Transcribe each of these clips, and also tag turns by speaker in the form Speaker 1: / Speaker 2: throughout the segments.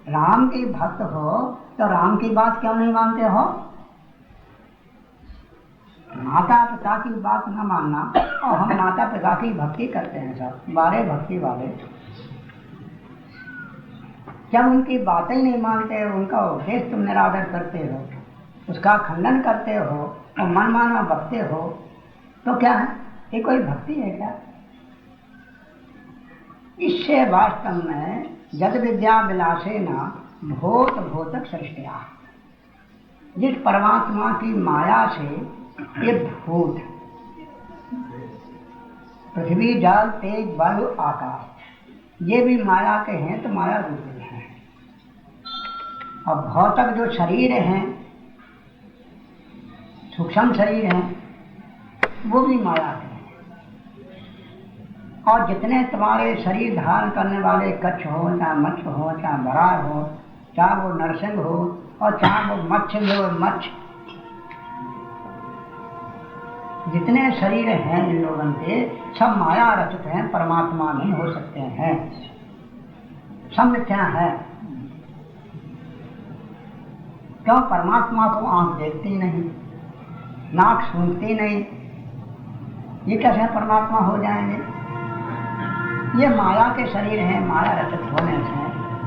Speaker 1: राम के भक्त हो तो राम की बात क्यों नहीं मानते हो? माता पिता की बात न मानना, और हम माता पिता की भक्ति करते हैं सब बारे भक्ति वाले, जब उनकी बातें ही नहीं मानते, उनका उपदेश तुम निरादर करते हो, उसका खंडन करते हो और मनमाना बकते हो, तो क्या है? ये कोई भक्ति है क्या? इससे वास्तव में जद विद्या विलासेना भूत भूतक सृष्टिया, जिस परमात्मा की माया से ये भूत, पृथ्वी जल तेज वायु आकाश, ये भी माया के हैं तो माया रूपी हैं। और भौतिक जो शरीर हैं, सूक्ष्म शरीर हैं, वो भी माया के हैं। और जितने तुम्हारे शरीर धारण करने वाले कच्छ हो, चाहे मत्स्य हो, चाहे बराह हो, चाहे वो नरसिंह हो, और चाहे वो मत्स्य हो मत्स्य, जितने शरीर हैं इन लोगों के, सब माया रचित हैं, परमात्मा नहीं हो सकते हैं, सब मिथ्या है। क्यों? परमात्मा को आंख देखती नहीं, नाक सूंघती नहीं, ये कैसे परमात्मा हो जाएंगे? ये माया के शरीर हैं, माया रचित होने से,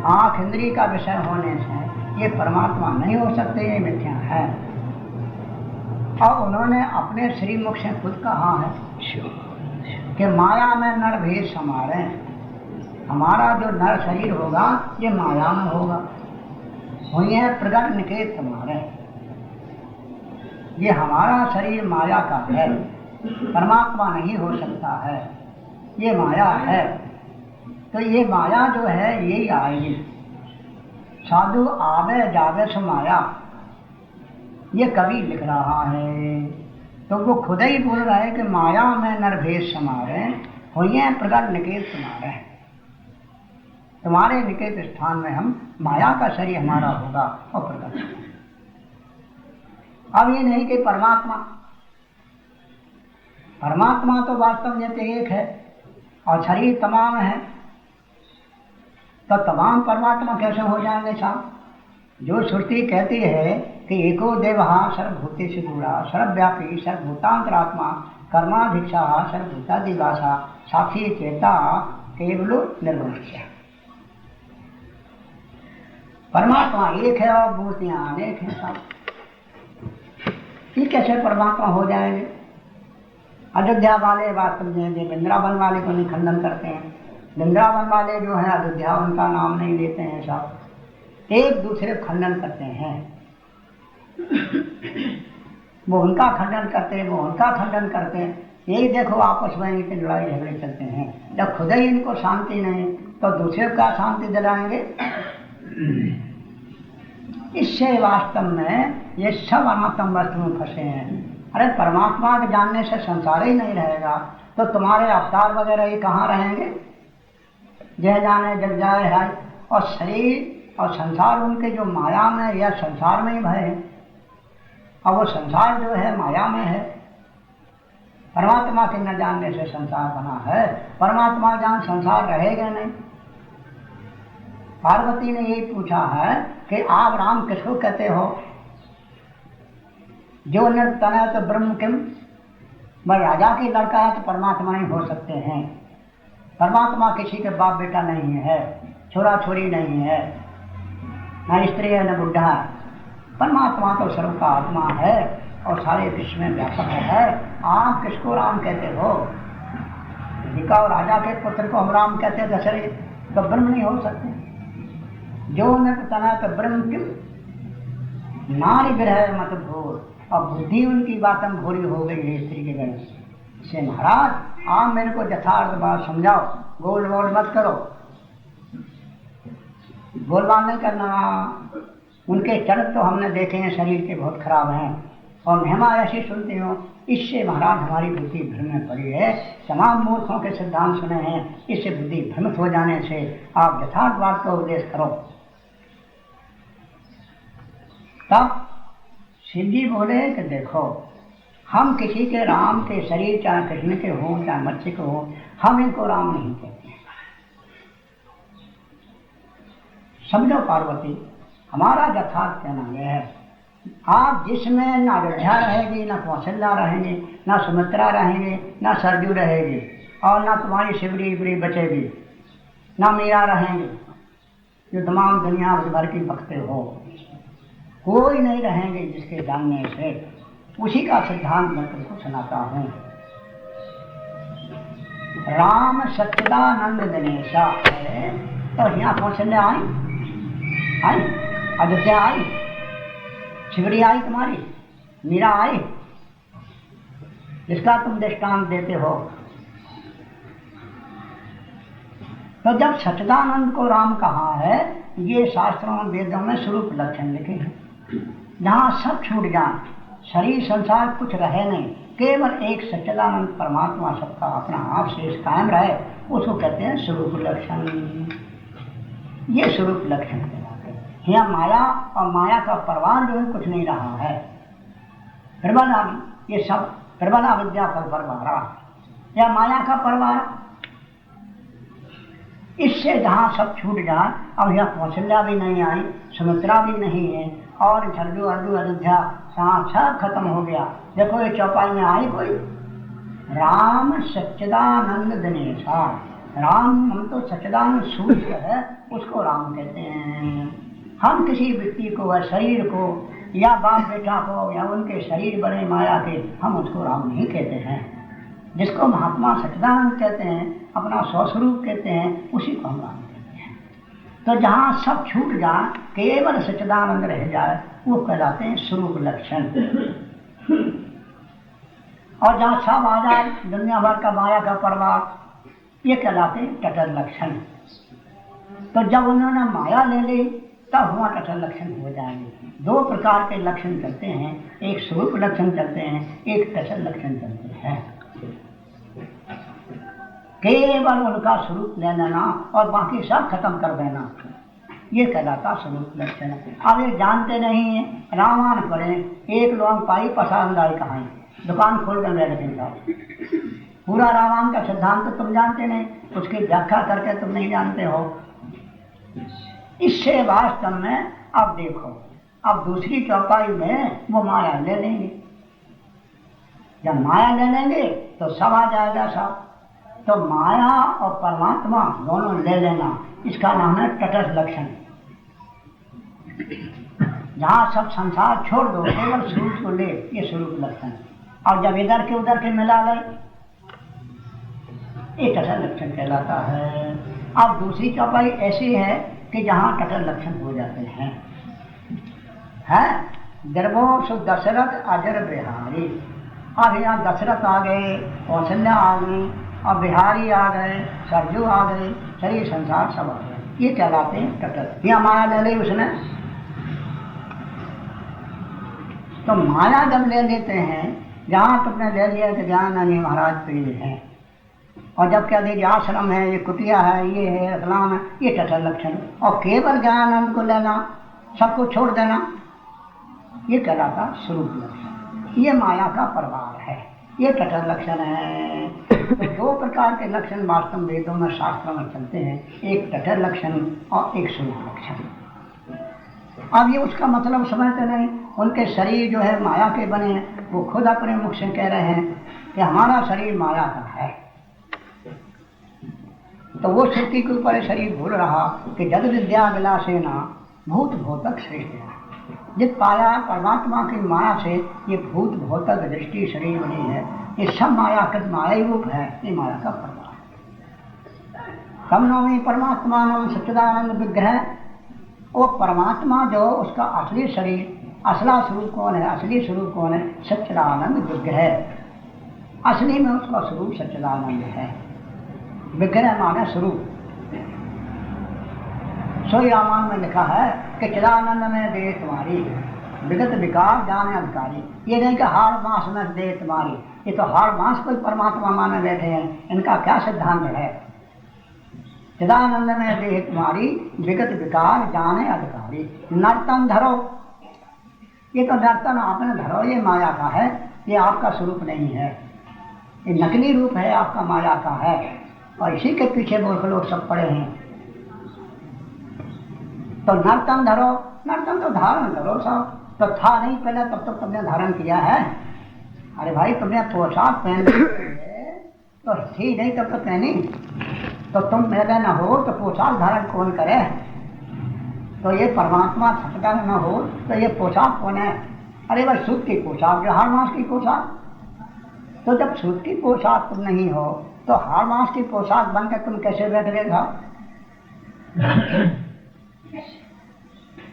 Speaker 1: आंख इंद्रिय का विषय होने से ये परमात्मा नहीं हो सकते, ये मिथ्या है। और उन्होंने अपने श्रीमुख से खुद कहा है कि माया में नर भेद समारे, हमारा जो नर शरीर होगा ये माया में होगा, हुई है प्रगट निकेत तुम्हारे, ये हमारा शरीर माया का है, परमात्मा नहीं हो सकता है, ये माया है। तो ये माया जो है यही आएगी, साधु आवे जावे सो माया, ये कवि लिख रहा है। तो वो खुद ही बोल रहा है कि माया में नरभेद समारे, हुई प्रगट निकेत तुम्हारे, तुम्हारे निकेत स्थान में हम माया का शरीर हमारा होगा और प्रगट। अब ये नहीं कि परमात्मा तो वास्तव में एक है और शरीर तमाम है, तो तमाम परमात्मा कैसे हो जाएंगे साहब? जो श्रुति कहती है कि एको देवः सर्वभूतेषु गूढ़ः सर्वव्यापी सर्वभूतांतरात्मा कर्माधीक्षा सर्वभूतादिवासा साक्षी चेता केवलो निर्गुणस्य, परमात्मा एक है और मूर्तियां अनेक हैं साहब, ये कैसे परमात्मा हो जाएंगे? अयोध्या वाले वास्तव में वृंदावन वाले को नहीं खंडन करते हैं, वृंदावन वाले जो है अयोध्या उनका नाम नहीं लेते हैं साहब, एक दूसरे को खंडन करते हैं, वो उनका खंडन करते हैं, वो उनका खंडन करते हैं, यही देखो आपस में इनकी लड़ाई झगड़े चलते हैं। जब खुद ही इनको शांति नहीं तो दूसरे को क्या शांति दिलाएंगे? इससे वास्तव में ये सब अनात्म वस्तु में फंसे हैं। अरे परमात्मा के जानने से संसार ही नहीं रहेगा तो तुम्हारे अवतार वगैरह ये कहाँ रहेंगे? जय जाने जग जाए है, और शरीर और संसार उनके जो माया में या संसार में ही भय है, और वो संसार जो है माया में है। परमात्मा के न जानने से संसार बना है, परमात्मा जान संसार रहेगा नहीं। पार्वती ने यही पूछा है कि आप राम किसको कहते हो? जो निर्तन तो ब्रह्म किम, वह राजा की लड़का है तो परमात्मा नहीं हो सकते हैं। परमात्मा किसी के बाप बेटा नहीं है, छोरा छोरी नहीं है, न स्त्री है न बुढ़ा है। परमात्मा तो सर्व का आत्मा है और सारे विश्व में व्यापक है। आप किसको राम कहते हो? दिखाओ राजा के पुत्र को हम राम कहते हैं दशरथ, तो ब्रह्म नहीं हो सकते। जो निर्तन तो ब्रह्म किम, नारी ग्रह मत भूल, और बुद्धि उनकी बातम भूरी हो गई है स्त्री के गण से। महाराज आप मेरे को यथार्थ बात समझाओ, गोल वोल मत करो, गोलमाल नहीं करना। उनके चरित्र तो हमने देखे हैं, शरीर के बहुत खराब हैं, और महिमा ऐसी सुनती हो, इससे महाराज हमारी बुद्धि भ्रम में पड़ी है। तमाम मूर्खों के सिद्धांत सुने हैं, इससे बुद्धि भ्रमित हो जाने से आप यथार्थ बात का उपदेश करो। तब शिव जी बोले कि देखो, हम किसी के राम के शरीर चाहे कृष्ण के हों चाहे मत्स्य के हों, हम इनको राम नहीं कहते। समझो पार्वती, हमारा यथार्थ कहना यह है, आप जिसमें ना अयोध्या रहेगी, ना कौशल्या रहेंगे, ना सुमित्रा रहेंगे, ना सरजू रहेगी, और ना तुम्हारी शिवरी इबरी बचेगी, ना मीरा रहेंगे, जो तमाम दुनिया भर की बकते हो, कोई नहीं रहेंगे जिसके जानने से। उसी का सिद्धांत मैं तुमको सुनाता हूँ। राम सच्चिदानंद दिनेशा है, तो यहाँ कौशल्या आई, अयोध्या आई, शिवरी आई, तुम्हारी मीरा आई, जिसका तुम दृष्टांत देते हो। तो जब सच्चिदानंद को राम कहा है, ये शास्त्रों और वेदों में स्वरूप लक्षण लिखे हैं। जहाँ सब छूट जाए, शरीर संसार कुछ रहे नहीं, केवल एक सच्चिदानंद परमात्मा सबका अपना आप शेष कायम रहे, उसको कहते हैं स्वरूप लक्षण। ये स्वरूप लक्षण कहलाते हैं। यहाँ माया और माया का परवान जो है कुछ नहीं रहा है। प्रबल ये सब प्रबल अविद्या पर मारा या माया का परवान, इससे जहाँ सब छूट जाए। अब यहाँ कौशल्या भी नहीं आई, सुमित्रा भी नहीं है, और सरजू अर्जू अयोध्या सब खत्म हो गया। देखो ये चौपाई में आई कोई, राम सच्चिदानंद दिनेशा। राम हम तो सच्चिदानंद सूर्य है, उसको राम कहते हैं। हम किसी व्यक्ति को या शरीर को या बाप बेटा को या उनके शरीर बने माया के, हम उसको राम नहीं कहते हैं। जिसको महात्मा सच्चिदानंद कहते हैं, अपना स्वस्वरूप कहते हैं, उसी को हम राम कहते हैं। तो जहाँ सब छूट जाए, केवल सच्चिदानंद रह जाए, वो कहलाते हैं स्वरूप लक्षण। और जहाँ सब आ जाए, दुनिया भर का माया का प्रभाव, ये कहलाते हैं टटल लक्षण। तो जब उन्होंने माया ले ली, तब हुआ टटल लक्षण हो जाएंगे। दो प्रकार के लक्षण चलते हैं, एक स्वरूप लक्षण चलते हैं, एक टटल लक्षण चलते हैं। केवल उनका स्वरूप ले लेना और बाकी सब खत्म कर देना, ये कहलाता स्वरूप लक्षण। अब ये जानते नहीं है, रामायण पढ़े, एक लोग पाई पसंद आई कहानी, दुकान खोल कर बैठ गए। पूरा रामायण का सिद्धांत तो तुम जानते नहीं, उसकी व्याख्या करके तुम नहीं जानते हो। इससे वास्तव में अब देखो, अब दूसरी चौपाई में वो माया ले लेंगे। जब माया ले लेंगे तो सब आ जाएगा सब। तो माया और परमात्मा दोनों ले लेना, इसका नाम है तटस्थ लक्षण। जहाँ सब संसार छोड़ दो, केवल स्वरूप को ले, ये स्वरूप लक्षण। और जब इधर के उधर के मिला ले, ये तटस्थ लक्षण कहलाता है। अब दूसरी चौपाई ऐसी है कि जहाँ तटस्थ लक्षण हो जाते हैं। गर्भो सु दशरथ अजर बिहारी। अब यहाँ दशरथ आ गए, कौशल्या आ गई, और बिहारी आ गए, सरजू आ गए, शरीर संसार सब आ गए, ये कहलाते हैं तटस्थ। यहाँ माया ले ली उसने, तो माया जब ले लेते हैं, जहाँ तुमने ले लिया कि ज्ञान नहीं महाराज प्रिय है, और जब क्या देखिए आश्रम है, ये कुटिया है, ये है इस्लाम है, ये तटस्थ लक्षण। और केवल ज्ञानानंद को लेना, सबको छोड़ देना, ये कहलाता स्वरूप लक्षण। ये माया का प्रभाव है, ये तटस्थ लक्षण है। तो दो प्रकार के लक्षण वास्तव वेदों में शास्त्रों में चलते हैं, एक तटस्थ लक्षण और एक स्वरूप लक्षण। अब ये उसका मतलब समझते नहीं। उनके शरीर जो है माया के बने हैं, वो खुद अपने मुख से कह रहे हैं कि हमारा शरीर माया का है। तो वो श्रुति के ऊपर शरीर भूल रहा कि जद विद्या विलासेना भूत भौतक श्रेष्ठ। जित पाया परमात्मा की माया से ये भूत भौतक दृष्टि शरीर बनी है, ये सब माया का माया रूप है, ये माया का प्रभाव है। तम नौमी परमात्मा नाम सच्चिदानंद विग्रह। वो परमात्मा जो उसका असली शरीर, असला स्वरूप कौन है, असली स्वरूप कौन है, सच्चिदानंद विग्रह। असली में उसका स्वरूप सच्चिदानंद है। विग्रह माने स्वरूप। सोई रामायण में लिखा है कि चिदानंद में दे तुम्हारी, विगत विकार जाने अधिकारी। ये नहीं कि हार मास में दे तुम्हारी, ये तो हार मास को परमात्मा माने बैठे हैं, इनका क्या सिद्धांत है। चिदानंद में दे तुम्हारी, विगत विकार जाने अधिकारी। नर्तन धरो, ये तो नर्तन आपने धरो, ये माया का है, ये आपका स्वरूप नहीं है, ये नकली रूप है, आपका माया का है। और इसी के पीछे मूर्ख लोग सब पड़े हैं। तो नर्तन धरो, नर्तन तो धारण करो सब। तो था नहीं पहले तब तक तुमने धारण किया है। अरे भाई तुमने पोशाक पहन ली तो थी नहीं तब तक पहनी, तो तुम मेरे न हो तो पोशाक धारण कौन करे? तो ये परमात्मा सचता न हो तो ये पोशाक कौन है? अरे भाई सूत की पोशाक, जो हाड़ मास की पोशाक। तो जब सूत की पोशाक तुम नहीं हो तो हाड़ मास की पोशाक बनकर तुम कैसे बैठ गए था?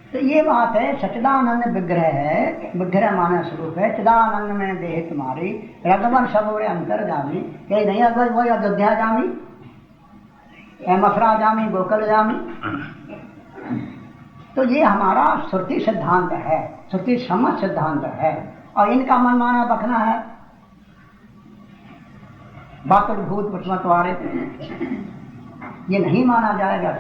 Speaker 1: तो ये बात है, सच्चिदानंद विग्रह है, विग्रह माना स्वरूप है। चिदानंद में देह तुम्हारी, रघुवर सबोरे अंतर जामी। कहीं नहीं अगर वही अयोध्या जामी, मथुरा जामी, गोकुल जामी। तो ये हमारा श्रुति सिद्धांत है, श्रुति सम्मत सिद्धांत है। और इनका मन माना बखना है, बातुल भूत पुष्मत वाले, ये नहीं माना जाएगा।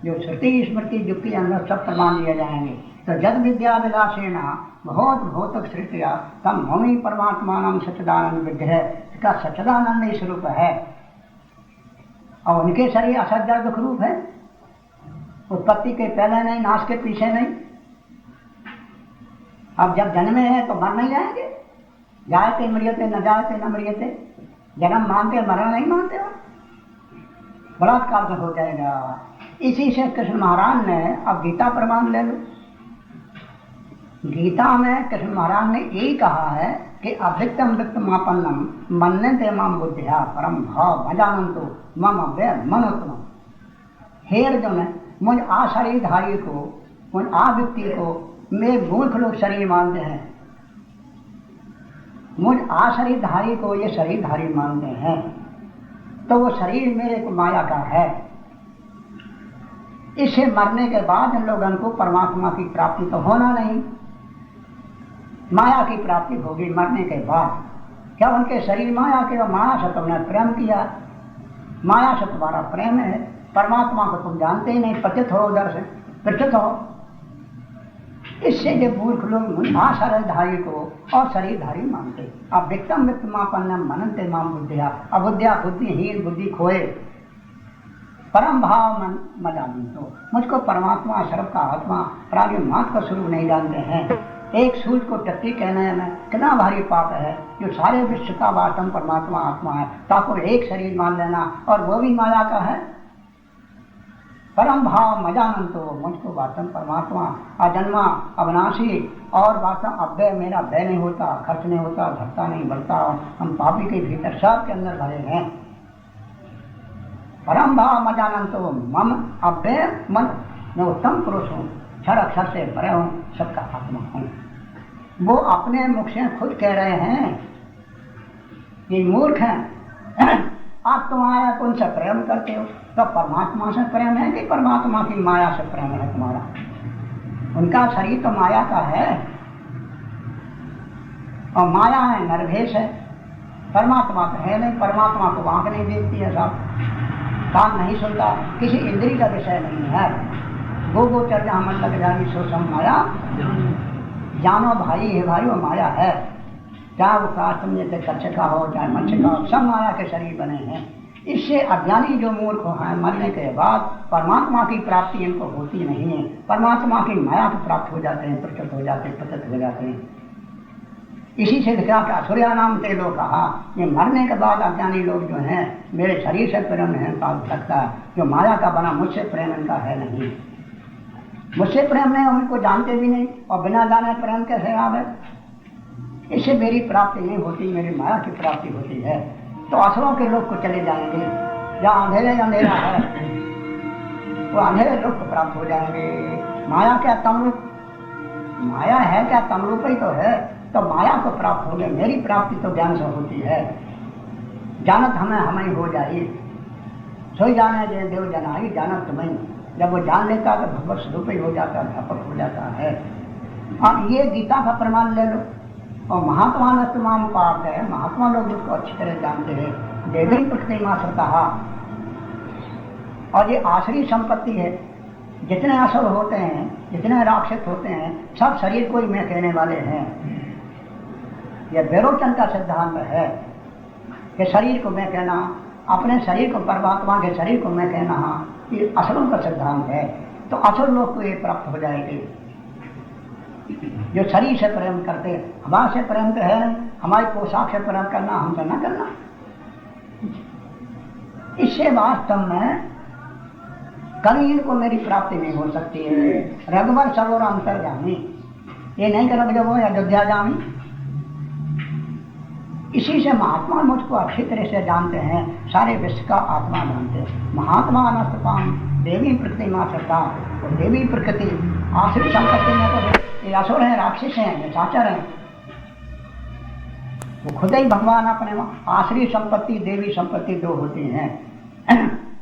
Speaker 1: जो श्रुति स्मृति युक्ति अंदर सब प्रमाण दिए जाएंगे। तो जद विद्या विलासेना बहुत भौतिक श्रुतिया तम भूमि परमात्मा सच्चिदानंद विग्रह का सच्चिदानंद ही स्वरूप है। और उनके शरीर असज्जा दुख रूप है, उत्पत्ति के पहले नहीं, नाश के पीछे नहीं। अब जब जन्मे हैं तो मर नहीं जाएंगे, जायते मरियते न जायते न मरियते। जन्म मानते मरण नहीं मानते हो, बलात्कार से हो जाएगा। इसी से कृष्ण महाराज ने, अब गीता प्रमाण ले लो, गीता में कृष्ण महाराज ने यही कहा है कि अभिक्तम वित्तमापन्नम मन्यते मम बुद्धिया परम भाव भजानंतो मम अव्यय मनोत्तम। हे अर्जुन, मुझ आशरीरधारी को, मुझ आव्यक्ति को मेरे मूर्ख लोग शरीर मानते हैं। मुझ आशरीरधारी को ये शरीरधारी मानते हैं, तो वो शरीर मेरे को माया का है। इससे मरने के बाद इन लोगों को परमात्मा की प्राप्ति तो होना नहीं, माया की प्राप्ति होगी मरने के बाद। क्या उनके शरीर माया के? माया से तुमने प्रेम किया, माया से तुम्हारा प्रेम है, परमात्मा को तुम जानते ही नहीं, पतित हो उधर से, पृथक हो। इससे जो मूर्ख लोग आशरीरधारी को और शरीरधारी मानते। अब विक्तम वित्तमापन्न मनंते माम बुद्धिया, अबुद्धिया बुद्धिहीन, बुद्धि खोए, परम भाव मन मजानी। तो मुझको परमात्मा, सर्व का आत्मा, प्राज्ञ मात्र का स्वरूप नहीं जानते हैं। एक सूर्य को टट्टी कहने में कितना भारी पाप है, जो सारे विश्व का वास्तव परमात्मा आत्मा है, ताको एक शरीर मान लेना, और वो भी माया का है। परम भाव मजानंतो, मुझको वास्तव परमात्मा अजन्मा अविनाशी और वास्तव अव्यय, मेरा व्यय नहीं होता, खर्च नहीं होता, घटता नहीं, बढ़ता। हम पापी के भीतर सब के अंदर भरे हैं। परम भाव मजानंतो मम अव्यय मन, मैं उत्तम पुरुष हूँ, क्षर अक्षर से परे हूँ, सबका आत्मा हूँ। वो अपने मुख से खुद कह रहे हैं, ये मूर्ख हैं, आप तुम्हारा कौन सा प्रेम करते हो? तो परमात्मा से प्रेम है कि परमात्मा की माया से प्रेम है तुम्हारा? उनका शरीर तो माया का है, और माया है, नरभेष है। परमात्मा तो है नहीं, परमात्मा को आंख नहीं देखती है, सब कान नहीं सुनता, किसी इंद्रिय का विषय नहीं है। गो चर जहाँ मन लग जाएगी सो सम माया जानो भाई, है भाई वो माया है। चाहे वो काष्टम जैसे कच्छ का हो, चाहे मत्स्य का हो, सब माया के शरीर बने हैं। इससे अज्ञानी जो मूर्ख हैं, मरने के बाद परमात्मा की प्राप्ति इनको होती नहीं है, परमात्मा की माया को प्राप्त हो जाते हैं, प्रकट हो जाते हैं, पतित हो जाते हैं। इसी से लिखा कि असुरिया नाम ते लोग कहा, ये मरने के बाद अज्ञानी लोग जो हैं मेरे शरीर से प्रेम है लगता है, जो माया का बना मुझसे प्रेम इनका है नहीं। मुझसे प्रेम नहीं, उनको जानते भी नहीं, और बिना जाने प्रेम कैसे आवे? इससे मेरी प्राप्ति नहीं होती, मेरी माया की प्राप्ति होती है। तो असुरों के लोग को चले जाएंगे, जहाँ अंधेरे अंधेरा है वो अंधेरे लोग को प्राप्त हो जाएंगे। माया क्या तमरूप, माया है क्या तमरूप ही तो है, तो माया को प्राप्त हो गए। मेरी प्राप्ति तो ज्ञान से होती है, जानत हमें हो जाए, सोई जाने जय देव जनाई जानत तुम्हें। जब वो जान लेता तो भगवत स्वरूप ही हो जाता, व्यापक हो जाता है। अब ये गीता का प्रमाण ले लो, और महात्मा ने तमाम पाप है, महात्मा लोग इसको अच्छी तरह जानते हैं। देवी प्रतिमा श्रता, और ये आश्री संपत्ति है। जितने असुर होते हैं, जितने राक्षस होते हैं, सब शरीर को ही मैं कहने वाले हैं। यह बेरोचन का सिद्धांत है कि शरीर को मैं कहना, अपने शरीर को परमात्मा के शरीर को मैं कहना, ये असुरों का सिद्धांत है। तो असुर लोग को ये प्राप्त हो जाएगी। जो शरीर से प्रेम करते, हमारे से प्रेम तो है नहीं, हमारी पोशाक से प्रेम करना हमसे न करना। इससे वास्तव में कभी इनको मेरी प्राप्ति नहीं हो सकती है। रघुवर सरोवर अंतर्गामी, ये नहीं कर जब वो अयोध्या जामी। इसी से महात्मा मुझको अच्छी तरह से जानते हैं, सारे विश्व का आत्मा जानते हैं। महात्मा अनस्तपान देवी प्रकृति माँ सत्ता, देवी प्रकृति आश्रित संपत्ति में तो ये असुर हैं, राक्षस हैं, ये साचर हैं। वो खुद ही भगवान अपने आश्रित संपत्ति देवी संपत्ति दो होती हैं।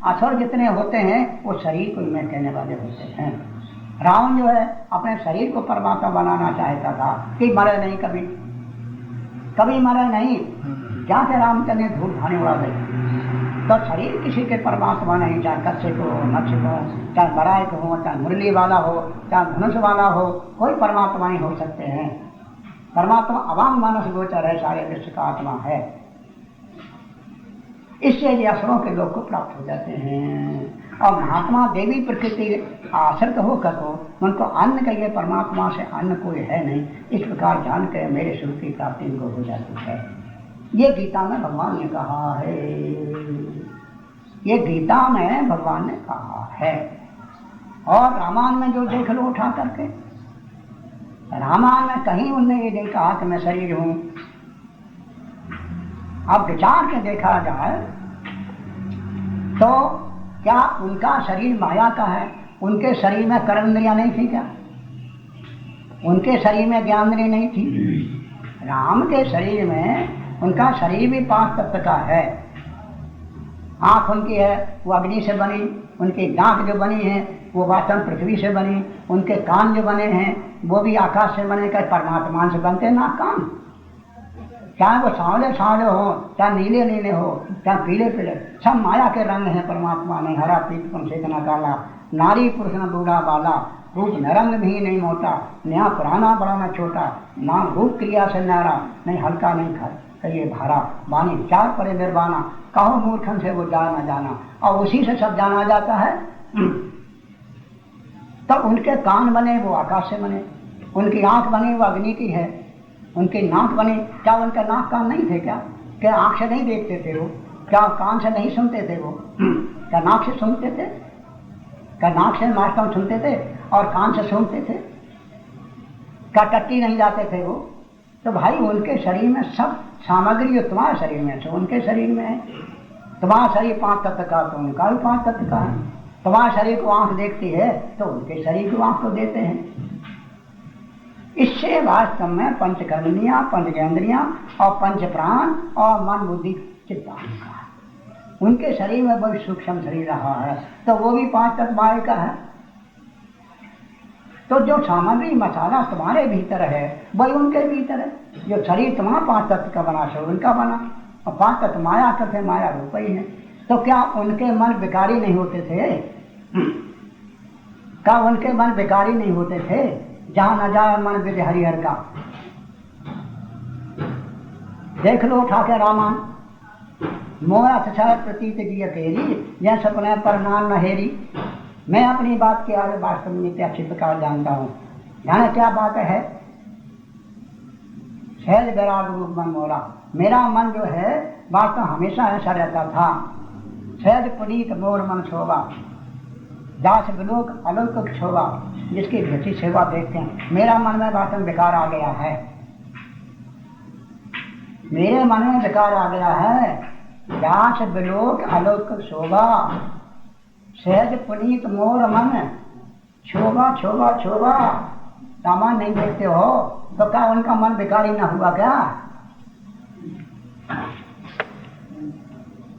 Speaker 1: असुर जितने होते हैं वो शरीर को मैं कहने वाले होते हैं। रावण जो है अपने शरीर को परमात्मा बनाना चाहता था कि मरे नहीं, कभी कभी मरे नहीं। क्या के रामचंद्र ने धूल धाने उड़ा गई। तो शरीर किसी के परमात्मा नहीं, चाहे कश्यप हो, नक्ष हो, चाहे बरायक हो, चाहे मुरली वाला हो, चाहे धनुष वाला हो, कोई परमात्मा नहीं हो सकते हैं। परमात्मा अवांग मानस गोचर है, सारे विश्व का आत्मा है। इससे ये असुरों के लोग को प्राप्त हो जाते हैं। और महात्मा देवी प्रकृति आश्रित होकर को उनको अन्न कहिए, परमात्मा से अन्न कोई है नहीं, इस प्रकार जान के मेरे स्वरूप की प्राप्ति इनको हो जाती है। ये गीता में भगवान ने कहा है, ये गीता में भगवान ने कहा है। और रामायण में जो देख लो उठा करके, रामायण में कहीं उनने ये नहीं कहा कि मैं शरीर हूं। अब विचार के देखा जाए तो क्या उनका शरीर माया का है? उनके शरीर में कर्मेंद्रियां नहीं थी क्या? उनके शरीर में ज्ञानेंद्रिय नहीं थी? राम के शरीर में, उनका शरीर भी 5 तत्व का है। आँख उनकी है वो अग्नि से बनी, उनकी दांत जो बनी है वो वास्तव पृथ्वी से बनी, उनके कान जो बने हैं वो भी आकाश से बने। कर परमात्मा से बनते ना कान, चाहे वो सांवले सांवले हो, चाहे नीले नीले हो, चाहे पीले पीले, सब माया के रंग हैं। परमात्मा ने हरा पीत कम से इतना काला, नारी पुरुष न बूढ़ा बाला, रूप नरंग भी नहीं मोटा, नया पुराना बड़ा न छोटा, ना रूप क्रिया से न्यारा, नहीं हल्का नहीं कहिए भारा, बानी 4 परे निर्वाणा, कहो मूर्खन से वो जा न जाना। और उसी से सब जाना जाता है। तो उनके कान बने वो आकाश से बने, उनकी आंख बनी वो अग्नि की है, उनकी नाक बनी, क्या उनका नाक कान नहीं थे क्या? क्या आंख से नहीं देखते थे वो? क्या कान से नहीं सुनते थे वो? क्या नाक से सुनते थे? क्या नाक से मास्टर सुनते थे और कान से सुनते थे? क्या टट्टी नहीं जाते थे वो? तो भाई उनके शरीर में सब सामग्री जो तुम्हारे शरीर में है उनके शरीर में है। तुम्हारा शरीर 5 तत्व का, तो उनका भी 5 तत्व का है। तुम्हारे शरीर को आंख देखती है तो उनके शरीर को आंख को देते हैं। इससे वास्तव में पंचकर्मेंद्रियां, पंचज्ञानेंद्रियां और पंच प्राण और मन बुद्धि चित्त अहंकार, उनके शरीर में बड़ी सूक्ष्म शरीर रहा है, तो वो भी 5 तत्व माया का है। तो जो सामग्री मसाला तुम्हारे भीतर है वही उनके भीतर है। जो शरीर तुम्हारा 5 तत्व का बना सो उनका बना, और 5 तत्व माया करते, माया रूप ही है। तो क्या उनके मन विकारी नहीं होते थे? क्या उनके मन विकारी नहीं होते थे? जहां न जाए मन विधि हरिहर का। देख लो उठा के रामायण, मोरा तथा प्रतीत की अकेली, यह सपने पर नाम नहेरी। मैं अपनी बात के आगे वास्तव में अच्छी प्रकार जानता हूँ। जाने क्या बात है? सहज विराग रूप मन मोरा, मेरा मन जो है वास्तव हमेशा ऐसा रहता था। सहज पुनीत मोर मन शोभा, दास विलोक अलौकिक शोभा, जिसकी भ्रति सेवा देखते हैं। मेरा मन में वास्तव विकार आ गया है, मेरे मन में विकार आ गया है। दास विलोक अलौकिक शोभा, सहज पुनीत मोर मन शोभा शोभा शोभा। सामान नहीं देखते हो तो क्या उनका मन विकारी ना हुआ क्या?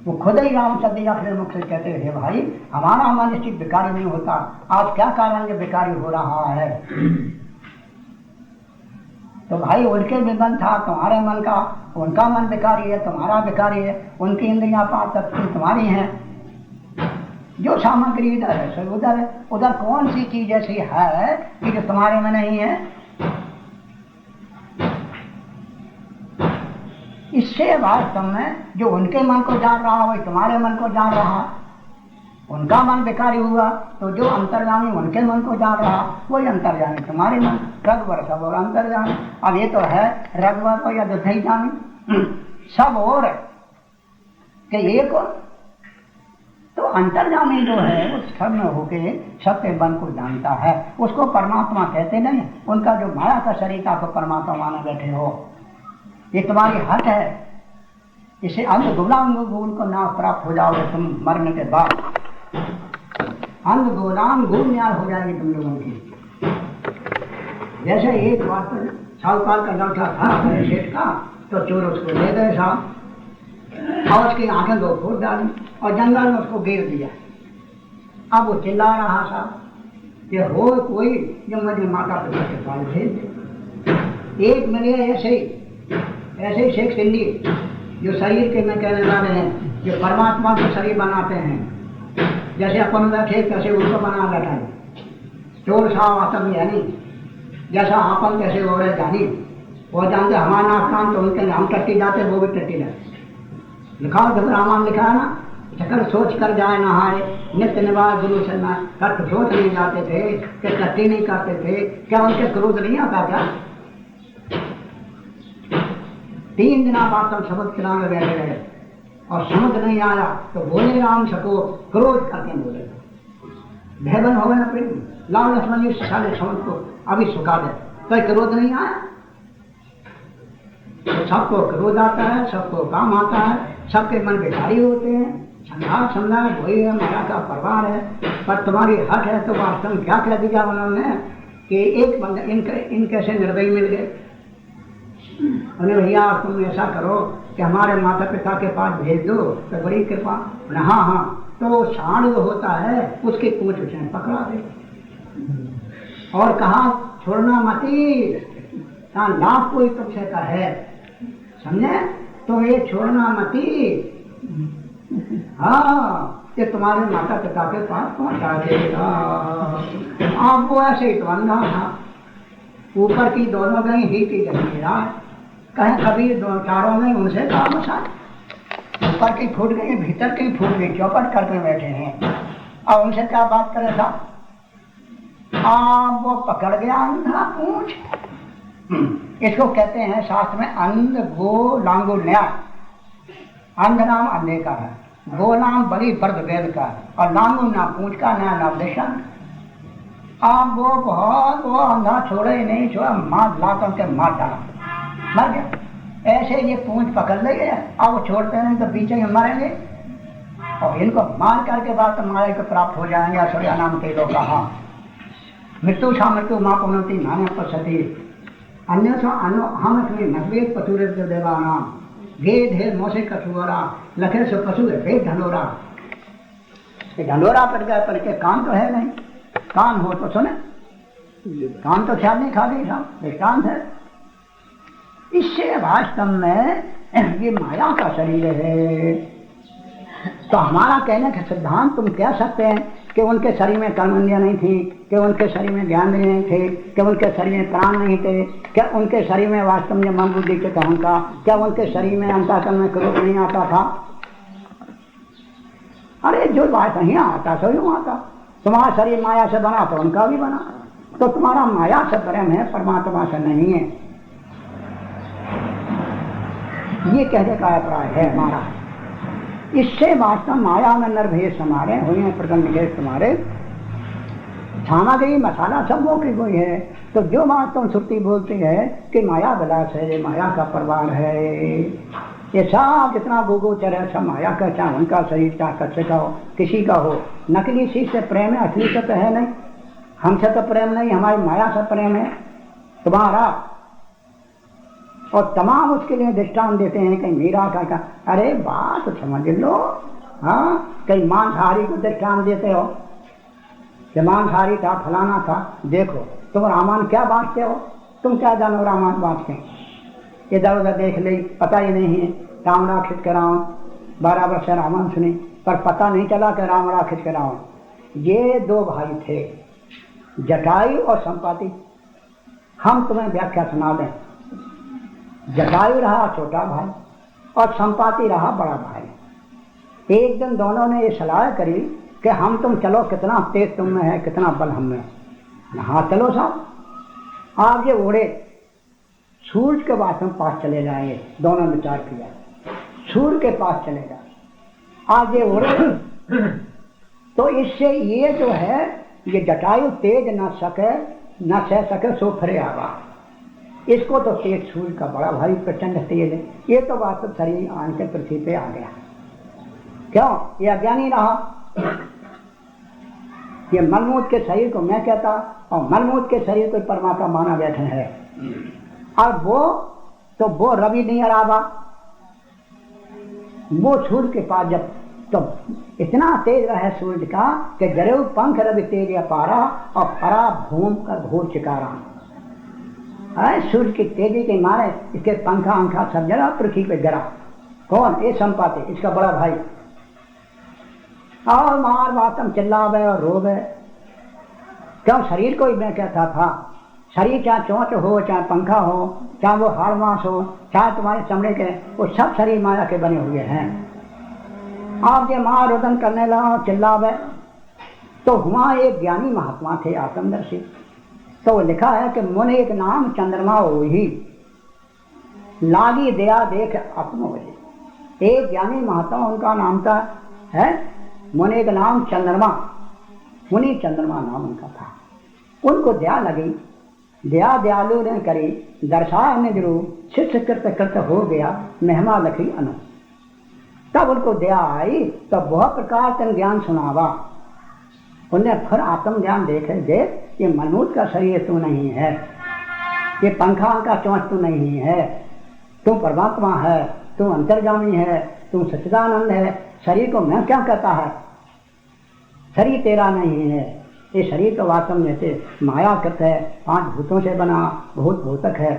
Speaker 1: वो खुद ही रामचंद्र अपने मुख से कहते हैं, भाई हमारा मन निश्चित विकारी नहीं होता, आप क्या कारण ये विकारी हो रहा है? तो भाई उनके भी मन था, तुम्हारे मन का, उनका मन विकारी है, तुम्हारा विकारी है। उनकी इंद्रियां 5 तत्व तुम्हारी हैं। जो सामग्री इधर है सो उधर है। उधर कौन सी चीज ऐसी है कि जो तुम्हारे में नहीं है? इससे वास्तव में जो उनके मन को जान रहा वही तुम्हारे मन को जान रहा। उनका मन विकारी हुआ तो जो अंतर्यामी उनके मन को जान रहा वही अंतर्यामी तुम्हारे मन। रघुवर सब और अंतर्यामी। अब ये तो है रघुवर को या दुधई जामी सब और कि एक और तो अंतर्यामी जो है वो सब में होके सबके मन को जानता है, उसको परमात्मा कहते नहीं। उनका जो माया का शरीर था तो परमात्मा माने बैठे हो, ये तुम्हारी हट है। इसे अंग गुलाम गोल को ना प्राप्त हो जाओगे तुम मरने के बाद, अंग गोलाम गोल न्याय हो जाएगी तुम लोगों की। जैसे एक बार पर साहूकार का लड़का था मेरे सेठ का, तो चोर उसको ले गए साहब और उसकी आंखें दो फोड़ डाली और जंगल में उसको गिर दिया। अब वो चिल्ला रहा साहब कि हो कोई जो मुझे माता पिता के पास भेज दे। एक मिले ऐसे शेख सिंधी जो शरीर के में कहने वाले हैं, जो परमात्मा को शरीर बनाते हैं, जैसे अपन बैठे कैसे उनको बना बैठा है। चोर साहब आतम यानी जैसा अपन कैसे ओढ़े जानी वो जानते हमारा नाम तो उनके हम टट्टी जाते वो भी टट्टी जाते। लिखा जब रामायण लिखा है ना, चक्कर सोच कर जाए नहाए नित्य निवास गुरु से ना कर सोच नहीं जाते थे कि टट्टी नहीं करते थे, क्या उनके क्रोध नहीं आता क्या? 3 दिन बाद तक शब्द खिलाने बैठे रहे और समझ नहीं आया तो बोले राम सको क्रोध करके बोले भयबन हो गए ना प्रेम लाल लक्ष्मण जी साले समझ को अभी सुखा दे तो क्रोध नहीं आया। तो सबको क्रोध आता है, सबको काम आता है, सबके मन बेकारी होते हैं। समझा वही है माया का परिवार है। पर तुम्हारी हट है तो वास्तव में क्या कह दिया उन्होंने कि एक बंदा इनके से निर्दयी मिल गए। अरे भैया तुम ऐसा करो कि हमारे माता पिता के पास भेज दो तो बड़ी कृपा। हाँ हाँ, तो सांड जो होता है उसकी पूंछ उसने पकड़ा दे और कहा छोड़ना मती, लाभ कोई तुमसे का है समझे, तो ये छोड़ना मती। हाँ, ये तुम्हारे माता पिता के पास पहुंचा देगा। आप वो ऐसे ही तो अंधा था, ऊपर की दोनों गई ही की गई रात, कहीं कभी दो चारों में उनसे काम सा ऊपर की फूट गई भीतर की फूट गई, चौपट करके बैठे हैं। और उनसे क्या बात करे था? वो पकड़ गया अंधा पूंछ। इसको कहते हैं शास्त्र में अंध गो लांगो न्याय। अंध नाम अंधे का है, गो नाम बड़ी वर्द वेद का है और लांगो नाम पूंछ का, न्याय नाम देशन। आप वो बहुत वो अंधा छोड़े ही नहीं छोड़ा, मार लाकर के मार डाला, मर गया। ऐसे ये पूंछ पकड़ लेंगे और वो छोड़ते नहीं तो पीछे ही मरेंगे और इनको मार करके बाद तो माया को प्राप्त हो जाएंगे। सूर्या नाम के लोग कहा मृत्यु सा मृत्यु माँ पुनौती नाना पश्यति अन्य हम नकवेद पतुरे देवा नाम गे ढेर मोसे कछुआरा लखे से पशु है ढंडोरा। ढंडोरा पर गया पर के कान तो है नहीं, कान हो तो सुने, कान तो ख्याल नहीं खा गई साहब, कान है। इससे वास्तव में ये माया का शरीर है। तो हमारा कहने का सिद्धांत तुम कह सकते हैं कि उनके शरीर में कर्मेंद्रियां नहीं थी, कि उनके शरीर में ज्ञान नहीं थे, कि उनके शरीर में प्राण नहीं थे, क्या उनके शरीर में वास्तव में मन बुद्धि के कहन का, क्या उनके शरीर में अंतःकरण में क्रोध नहीं आता था? अरे जो बात नहीं आता सो यूं आता। तुम्हारा शरीर माया से बना तो उनका भी बना, तो तुम्हारा माया से प्रेम है, परमात्मा से नहीं है। ये कहने का अभिप्राय है हमारा। इससे वास्तव माया में निर्भेद समारे हुए प्रकरण निवेश तुम्हारे सामग्री मसाला सब वो की कोई है। तो जो बात तुम श्रुति बोलती है कि माया विलास है, ये माया का परिवार है, ये सब जितना गोगोचर है सब माया का, चाहे उनका शरीर चाहे कच्चे का हो, किसी का हो। नकली चीज से प्रेम है, असली से तो है नहीं। हमसे तो प्रेम नहीं, हमारी माया से प्रेम है तुम्हारा। और तमाम उसके लिए दृष्टांत देते हैं, कहीं मीरा का अरे बात समझ लो। हाँ, कहीं मांसाहारी को दृष्टांत देते हो कि मांसाहारी था फलाना था। देखो तुम रामायण क्या बांटते हो, तुम क्या जानो रामायण बांट के? इधर उधर देख ले, पता ही नहीं है। राम राक्षित के रावण 12 वर्ष रामायण सुनी पर पता नहीं चला कि राम राक्षित के रावण। ये 2 भाई थे, जटायु और संपाति। हम तुम्हें व्याख्या सुना दें। जटायु रहा छोटा भाई और संपाति रहा बड़ा भाई। एक दिन दोनों ने ये सलाह करी कि हम तुम चलो, कितना तेज तुम में है, कितना बल हम में है। हाँ चलो साहब। आप ये घोड़े सूर्य के पास चले जाएंगे। दोनों ने विचार किया, सूर्य के पास चले जाए। आज ये घोड़े तो इससे ये जो है ये जटायु तेज न सह सके सो फरे आवा। इसको तो तेज सूर्य का बड़ा भारी प्रचंड तेज है। ये तो वास्तव शरीर आन के पृथ्वी पे आ गया। क्यों? ये अज्ञानी रहा। ये मलमूत्र के शरीर को मैं कहता और मलमूत्र के शरीर को परमात्मा माना बैठे है। और वो रवि नहीं हरावा। वो सूर्य के पास जब तो इतना तेज रहा है सूर्य का कि जरेऊ पंख रवि तेज पारा और परा भूम कर घोर चिकारा। सूर्य की तेजी के मारे इसके पंखा अंखा सब जरा पृथ्वी पे गिरा। कौन? ये संपाति, इसका बड़ा भाई। और मार वातम चिल्लावे और रोवे। क्यों? शरीर को ही मैं कहता था, शरीर चाहे चोंच हो, चाहे पंखा हो, चाहे वो हाड़ मांस हो, चाहे तुम्हारे चमड़े के, वो सब शरीर माया के बने हुए हैं। आप ये मार रोदन करने लगा चिल्लावे। तो वहाँ एक ज्ञानी महात्मा थे आत्मदर्शी। तो लिखा है कि मुनि एक नाम चंद्रमा वही लागी दया देख अपनो वही। एक ज्ञानी महात्मा, उनका नाम था है मुनि एक नाम चंद्रमा। मुनि चंद्रमा नाम उनका था। उनको दया लगी, दया दयालु ने करी, दर्शाया निज रूप, शिष्य कृत कृत हो गया, महिमा लखी अनु। तब उनको दया आई, तब बहुत प्रकार तन ज्ञान सुनावा। उन्हें फिर आत्म ज्ञान देखे, देख ये मनुष्य का शरीर तू नहीं है, ये पंखा का चोंच तू नहीं है, तू परमात्मा है, तू अंतर्गामी है, तू सच्चिदानंद है। शरीर को मैं क्या कहता है? शरीर तेरा नहीं है। ये शरीर तो वास्तव में से माया कृत है, 5 भूतों से बना, भूत भूतक है।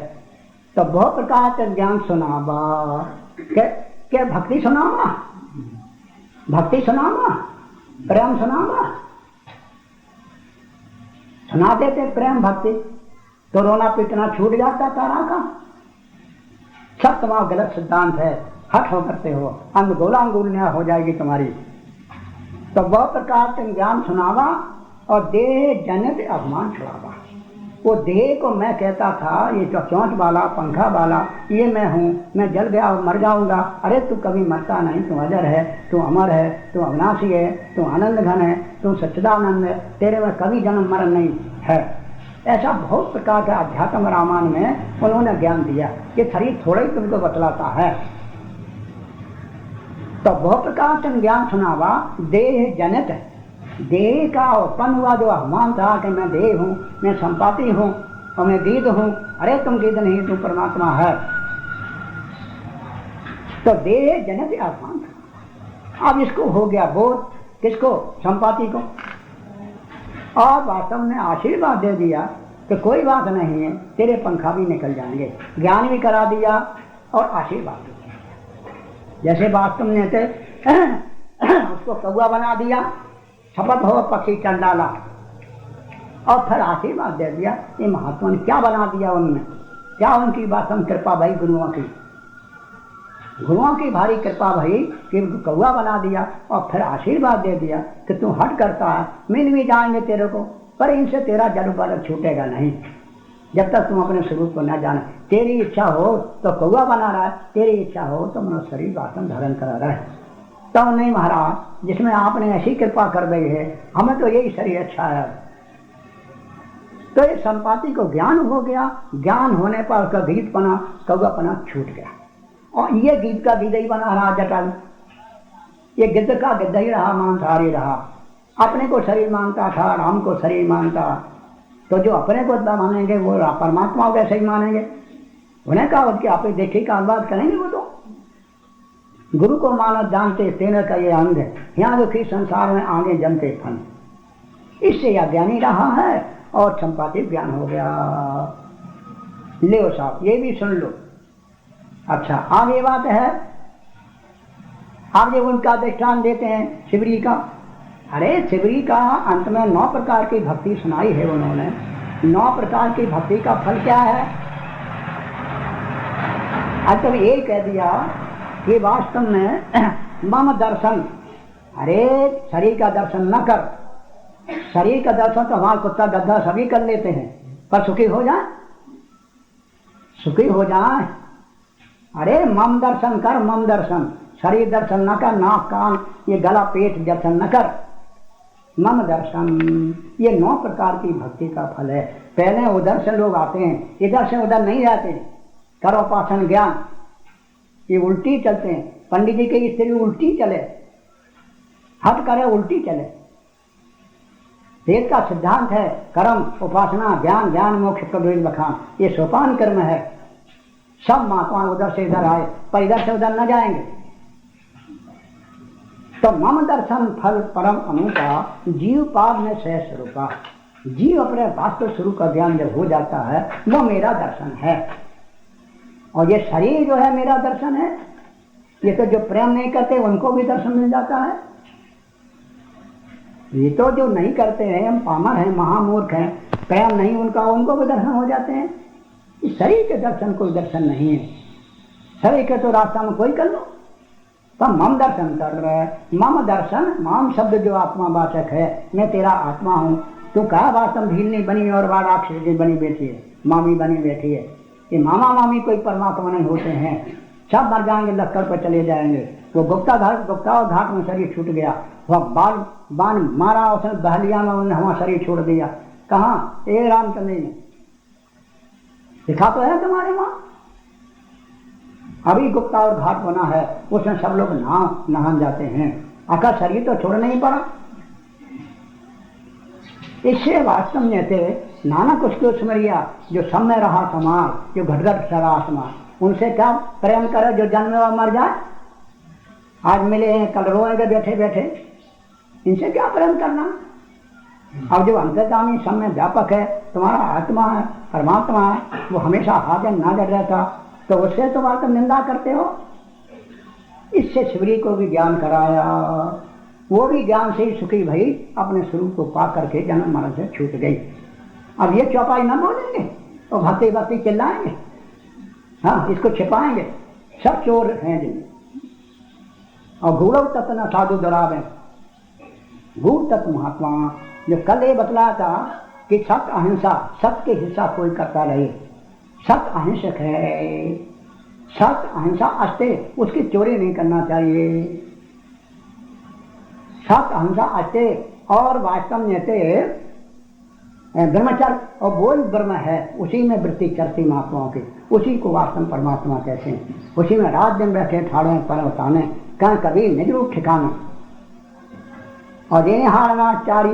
Speaker 1: तो बहुत प्रकार का ज्ञान सुनावा। क्या भक्ति सुनावा? भक्ति सुनावा, प्रेम सुनावा। सुना देते प्रेम भक्ति तो रोना पीटना छूट जाता तारा का। सब तुम्हारा गलत सिद्धांत है, हट हो करते हो, अंग गोला अंगुलियां हो जाएगी तुम्हारी। तो बहुत प्रकार के ज्ञान सुनावा और देह जनित अभिमान छुड़ावा। वो देह को मैं कहता था, ये जो चोंच वाला पंखा वाला ये मैं हूँ, मैं जल गया मर जाऊंगा। अरे तू कभी मरता नहीं, तू अजर है, तू अमर है, तू अविनाशी है, तू आनंद घन है, तू सच्चिदानंद है, तेरे में कभी जन्म मरण नहीं है। ऐसा बहुत प्रकार का अध्यात्म रामायण में उन्होंने ज्ञान दिया। ये शरीर थोड़ा ही तुमको बतलाता है। तो बहुत प्रकार से ज्ञान सुनावा। देह जनित, देह का उत्पन्न हुआ जो अभिमान था कि मैं देह हूँ, मैं संपाति हूँ और मैं गीध हूँ। अरे तुम गीध नहीं, तुम परमात्मा है। तो देह जनित अभिमान था। अब इसको हो गया बोध, किसको? संपाति को। और वास्तव में आशीर्वाद दे दिया कि कोई बात नहीं है, तेरे पंखा भी निकल जाएंगे। ज्ञान भी करा दिया और आशीर्वाद भी दिया। जैसे वास्तव में थे उसको कौआ बना दिया, शपथ हो पक्षी चल डाला और फिर आशीर्वाद दे दिया। ये महात्मा ने क्या बना दिया उनमें? क्या उनकी वास्तव कृपा भाई, गुरुओं की भारी कृपा भाई कि कौआ बना दिया और फिर आशीर्वाद दे दिया कि तू हट करता है, मिल भी जाएंगे तेरे को, पर इनसे तेरा जड़ बल छूटेगा नहीं जब तक तुम अपने स्वरूप को न जाने। तेरी इच्छा हो तो कौआ बना रहा है, तेरी इच्छा हो तो मनुष्य शरीर वास्तव धारण करा रहा है। तो नहीं महाराज, जिसमें आपने ऐसी कृपा कर दी है, हमें तो यही शरीर अच्छा है। तो ये संपाति को ज्ञान हो गया। ज्ञान होने पर उसका गीतपना, कौआपना छूट गया और ये गीत का गीत ही बना रहा जटायु। ये गिद्ध का गिद्ध ही रहा, मांसाहारी रहा। अपने को शरीर मानता था, राम को शरीर मानता। तो जो अपने को मानेंगे वो परमात्मा को ऐसे ही मानेंगे। उन्हें कहा कि आप देखिए का अनुवाद करेंगे। वो तो गुरु को मानत जानते तेने का ये अंग है, यहाँ दुखी संसार में आगे जमते फन। इससे अज्ञानी रहा है और संपाति ज्ञान हो गया। ले साहब ये भी सुन लो। अच्छा आगे बात है, आगे उनका दृष्टांत देते हैं शिवरी का। अरे शिवरी का अंत में 9 प्रकार की भक्ति सुनाई है उन्होंने। 9 प्रकार की भक्ति का फल क्या है? अंत में ये कह दिया कि वास्तव में मम दर्शन अरे शरीर का दर्शन न कर, शरीर का दर्शन तो हमारा कुत्ता गद्दा सभी कर लेते हैं, पर सुखी हो जाए, सुखी हो जाए। अरे मम दर्शन कर, मम दर्शन, शरीर दर्शन न कर, नाक कान ये गला पेट दर्शन न कर, मम दर्शन। ये 9 प्रकार की भक्ति का फल है। पहले उधर से लोग आते हैं, इधर से उधर नहीं जाते, करोपासन ज्ञान ये उल्टी चलते हैं। पंडित जी की स्त्री उल्टी चले, हट करे उल्टी चले। वेद का सिद्धांत है कर्म उपासना ज्ञान, ज्ञान मोक्ष प्रद्वैत बखान, ये सोपान कर्म है। सब महात्मा उधर से इधर आए, पर इधर से उधर न जाएंगे। तो मम दर्शन फल परम अनूठा, जीव पाद में सह स्वरूपा। जीव अपने वास्तव स्वरूप का ज्ञान जब हो जाता है वो मेरा दर्शन है। और ये शरीर जो है मेरा दर्शन है। ये तो जो प्रेम नहीं करते उनको भी दर्शन मिल जाता है। ये तो जो नहीं करते हैं, हम पामर हैं, महामूर्ख हैं, प्रेम नहीं उनका, उनको भी दर्शन हो जाते हैं। इस शरीर के दर्शन कोई दर्शन नहीं है। शरीर के तो रास्ता में कोई कर लो, तो मम दर्शन कर रहा है। मम दर्शन, माम शब्द जो आत्मा वाचक है, मैं तेरा आत्मा हूँ। तू कहा वास्तव भीलनी बनी और बार राक्षसी बनी बैठी है, मामी बनी बैठी है। ये मामा मामी कोई परमात्मा नहीं होते हैं। सब मर जाएंगे, लक्कड़ पर चले जाएंगे। वो गुप्ता और घाट में शरीर छूट गया, वह बाण मारा उसने बहलिया में, उन्होंने हमारा शरीर छोड़ दिया। कहाँ? ए रामचंद्र ने दिखा तो है तुम्हारे वहां। अभी गुप्ता और घाट बना है, उसमें सब लोग नहान जाते हैं। आखिर शरीर तो छोड़ना ही पड़ा। इससे वास्तव में थे नाना कुछ को स्मरिया, जो सब में रहा समाज, जो घटघट सरा आसमान, उनसे क्या प्रेम करे जो जन्म में मर जाए। आज मिले हैं कल रोएंगे बैठे बैठे, इनसे क्या प्रेम करना। अब जो अंतर्यामी सब में व्यापक है, तुम्हारा आत्मा है, परमात्मा है, वो हमेशा हाजिर नाजर रहता, तो उससे तो वास्तव निंदा करते हो। इससे शिवरी को भी ज्ञान कराया, वो भी ज्ञान से ही सुखी भई, अपने स्वरूप को पा करके जन्म मरण से छूट गई। अब ये चौपाई न बोलेंगे तो भक्ति भक्ति चिल्लाएंगे, हाँ इसको छिपाएंगे। सब चोर हैं जिन, और गूढ़ तत्व न साधु दुरावे। गूढ़ तत्व महात्मा जो कल ये बतलाया था कि सत्य अहिंसा, सत्य के हिस्सा कोई करता रहे। सत्य अहिंसक है, सत्य अहिंसा अस्ते, उसकी चोरी नहीं करना चाहिए। सत्य अहिंसा अस्ते, और वास्तव में ब्रह्मचर्य, और वो ब्रह्म है, उसी में वृत्ति चरती महात्माओं की, उसी को वास्तव परमात्मा कहते हैं। उसी में रात दिन बैठे ठाड़े पर्वताने, कहीं कभी निज रूप ठिकाने। और ये हारनाचारी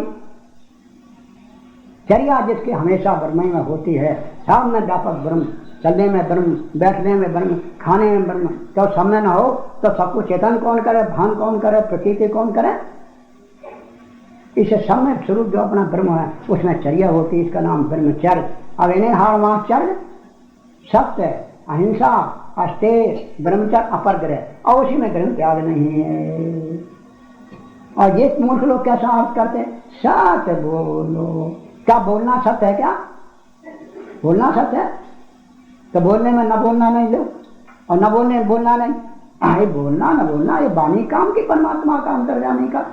Speaker 1: चर्या जिसकी हमेशा ब्रह्म में होती है, सब में व्यापक ब्रह्म, चलने में ब्रह्म, बैठने में ब्रह्म, खाने में ब्रह्म। तो सब में न हो तो सबको चेतन कौन करे, भान कौन करे, प्रतीति कौन करे। इसे सब में स्वरूप जो अपना ब्रह्म है, उसमें चर्या होती है, इसका नाम ब्रह्मचर्य। अब इन्हें हारनाचार्य सत्य अहिंसा अस्ते ब्रह्मचर्य अपरग्रह, और उसी में ग्रंथ त्याग नहीं है। और ये मूर्ख लोग कैसा अर्थ करते, सत्य बोलो। क्या बोलना सत्य है? क्या बोलना सत्य है? तो बोलने में न बोलना नहीं लो, और न बोलने में बोलना नहीं। अरे बोलना न बोलना ये बानी काम की, परमात्मा का अंतर जाने का।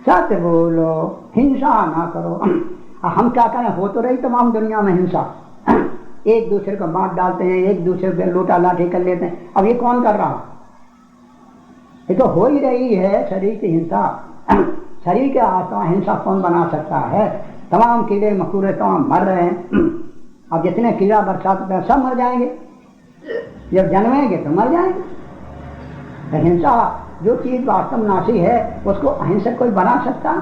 Speaker 1: सत्य बोलो, हिंसा ना करो। हम क्या करें, हो तो रही तमाम दुनिया में हिंसा, एक दूसरे को मार डालते हैं, एक दूसरे पे लोटा लाठी कर लेते हैं। अब ये कौन कर रहा? ये तो हो ही रही है शरीर की हिंसा। शरीर के आत्मा हिंसा कौन बना सकता है? तमाम कीड़े मकोड़े तमाम मर रहे हैं। अब जितने कीड़ा बरसात में सब मर जाएंगे, जब जन्मेंगे तो मर जाएंगे। तो हिंसा जो चीज वास्तव नाशी है, उसको अहिंसक कोई बना सकता?